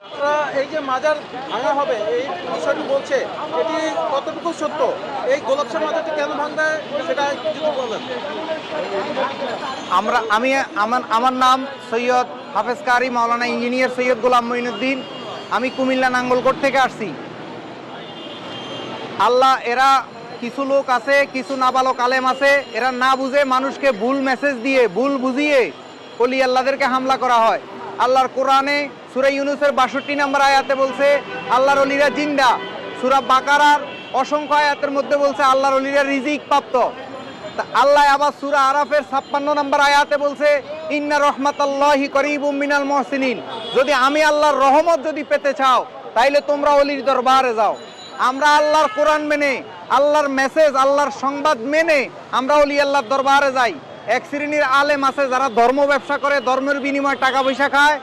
এই যে মাজার ভাঙা হবে এই বিষয়টি বলছে, এটি কতটুকু সত্য? এই গোলাপশাহ মাজারটি কেন ভাঙবে সেটা যদি বলেন। আমার নাম সৈয়দ হাফেজ কারি মাওলানা ইঞ্জিনিয়ার সৈয়দ গোলাম মঈনুদ্দিন। আমি কুমিল্লা নাঙ্গলকোট থেকে আসছি। আল্লাহ এরা কিছু লোক আছে, কিছু নাবালক আলেম আছে, এরা না বুঝে মানুষকে ভুল মেসেজ দিয়ে ভুল বুঝিয়ে অলি আল্লাহদেরকে হামলা করা হয়। আল্লাহর কোরআনে সূরা ইউনূসের ৬২ নম্বর আয়াতে বলছে আল্লাহর অলিরা জিন্দা। সূরা বাকারার অসংখ্য আয়াতের মধ্যে বলছে আল্লাহর অলিরা রিজিক প্রাপ্ত। আল্লাহ আবার সূরা আরাফের ৫৬ নম্বর আয়াতে বলছে ইন্না রহমাতাল্লাহি করিবুম মিনাল মুহসিনিন। যদি আমি আল্লাহর রহমত যদি পেতে চাও তাইলে তোমরা অলির দরবারে যাও। আমরা আল্লাহর কোরআন মেনে, আল্লাহর মেসেজ, আল্লাহর সংবাদ মেনে আমরা অলি আল্লাহর দরবারে যাই। এক শ্রেণীর আলেম আছে যারা ধর্ম ব্যবসা করে, ধর্মের বিনিময়ে টাকা পয়সা খায়।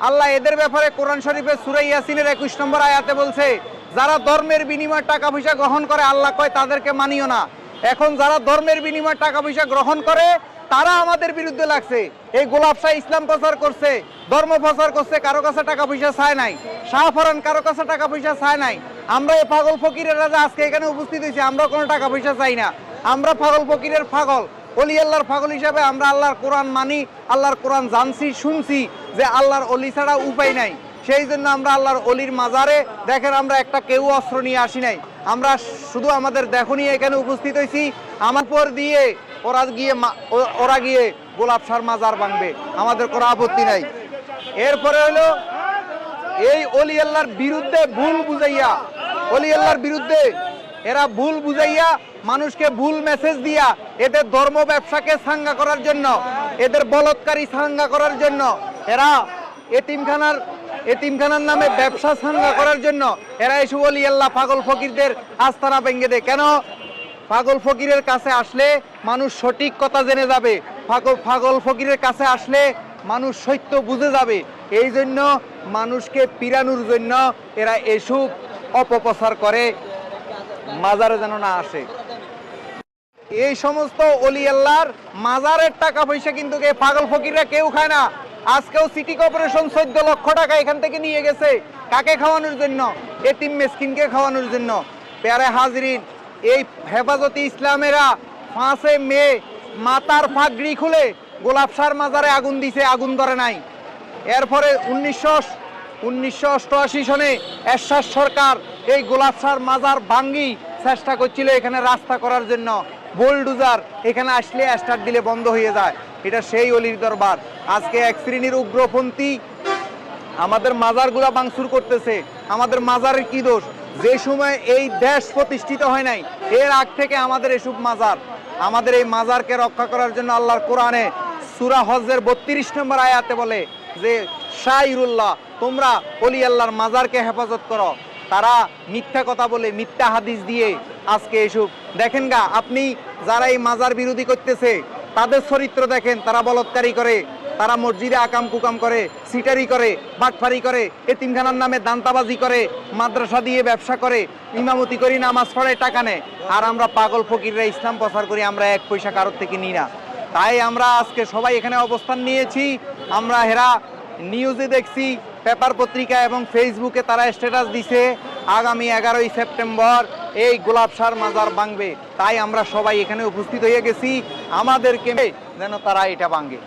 আল্লাহ এদের ব্যাপারে কোরআন শরীফের সূরা ইয়াসিনের ২১ নম্বর আয়াতে বলছে যারা ধর্মের বিনিময়ে টাকা পয়সা গ্রহণ করে আল্লাহ কয় তাদেরকে মানিও না। এখন যারা ধর্মের বিনিময়ে টাকা পয়সা গ্রহণ করে তারা আমাদের বিরুদ্ধে লাগছে। এই গোলাপশাহ ইসলাম প্রচার করছে, ধর্ম প্রচার করছে, কারো কাছে টাকা পয়সা চায় নাই। শাহফরান কারো কাছে টাকা পয়সা চায় নাই। আমরা এই পাগল ফকিরের রাজা আজকে এখানে উপস্থিত হয়েছি, আমরা কোনো টাকা পয়সা চাই না। আমরা পাগল ফকিরের পাগল, অলি আল্লাহর পাগল হিসাবে আমরা আল্লাহর কোরআন মানি, আল্লাহর কোরআন জানছি, শুনছি যে আল্লাহর অলি ছাড়া উপায় নাই। সেই জন্য আমরা আল্লাহর অলির মাজারে দেখেন আমরা একটা কেউ অস্ত্র নিয়ে আসি নাই। আমরা শুধু আমাদের দেখো নিয়ে এখানে উপস্থিত হয়েছি। আমার পর দিয়ে ওরা গিয়ে গোলাপশাহর মাজার ভাঙবে, আমাদের কোনো আপত্তি নাই। এরপরে হলো এই অলি আল্লাহর বিরুদ্ধে ভুল বুঝাইয়া, অলি আল্লাহর বিরুদ্ধে এরা ভুল বুঝাইয়া মানুষকে ভুল মেসেজ দিয়া এদের ধর্ম ব্যবসাকে সাঙ্গা করার জন্য, এদের বলৎকারী সাঙ্গা করার জন্য, এরা এতিমখানার নামে ব্যবসা সাঙ্গা করার জন্য এরা এসব অলি আল্লাহ পাগল ফকিরদের আস্তানা ভেঙে দেয়। কেন? পাগল ফকিরের কাছে আসলে মানুষ সঠিক কথা জেনে যাবে, পাগল ফকিরের কাছে আসলে মানুষ সত্য বুঝে যাবে। এই জন্য মানুষকে পিরানোর জন্য এরা এসব অপপ্রচার করে, মাজারে যেন না আসে। এই সমস্ত অলি আল্লাহর মাজারের টাকা পয়সা কিন্তু পাগল ফকিররা কেউ খায় না। আজকেও সিটি কর্পোরেশন ১৪ লক্ষ টাকা এখান থেকে নিয়ে গেছে। কাকে খাওয়ানোর জন্য? এতিম মিসকিনকে খাওয়ানোর জন্য। প্যারে হাজরিন, এই হেফাজতে ইসলামেরা ৫ মে মাতার ফাগড়ি খুলে গোলাপশাহর মাজারে আগুন দিছে, আগুন ধরে নাই। এরপরে ১৯৮৮ সনে এরশাদ সরকার এই গোলাপশাহর মাজার ভাঙ্গি চেষ্টা করছিল এখানে রাস্তা করার জন্য। বুলডোজার এখানে আসলে স্টার্ট দিলে বন্ধ হয়ে যায়। এটা সেই অলির দরবার। আজকে এক শ্রেণীর উগ্রপন্থী আমাদের মাজারগুলা ভাঙচুর করতেছে। আমাদের মাজারের কি দোষ? যে সময় এই দেশ প্রতিষ্ঠিত হয় নাই এর আগ থেকে আমাদের এসব মাজার, আমাদের এই মাজারকে রক্ষা করার জন্য আল্লাহর কোরআনে সূরা হজের ৩২ নম্বর আয়াতে বলে যে শাইরুল্লাহ, তোমরা অলি আল্লাহর মাজারকে হেফাজত করো। তারা মিথ্যা কথা বলে, মিথ্যা হাদিস দিয়ে আজকে এসব দেখেন গা। আপনি যারা এই মাজার বিরোধী করতেছে তাদের চরিত্র দেখেন, তারা বলৎকারী করে, তারা মসজিদে আকাম কুকাম করে, সিটারি করে, বাটফারি করে, এতিমখানার নামে দান্তাবাজি করে, মাদ্রাসা দিয়ে ব্যবসা করে, ইমামতি করি, নামাজ পড়ে, টাকা নেয়। আর আমরা পাগল ফকিররা ইসলাম প্রচার করি, আমরা এক পয়সা কারোর থেকে নিই না। তাই আমরা আজকে সবাই এখানে অবস্থান নিয়েছি। আমরা হেরা নিউজে দেখছি, পেপার পত্রিকা এবং ফেসবুকে তারা স্ট্যাটাস দিছে আগামী 11ই সেপ্টেম্বর এই গোলাপশাহর মাজার ভাঙবে। তাই আমরা সবাই এখানে উপস্থিত হয়ে গেছি, আমাদেরকে যেন তারা এটা ভাঙে।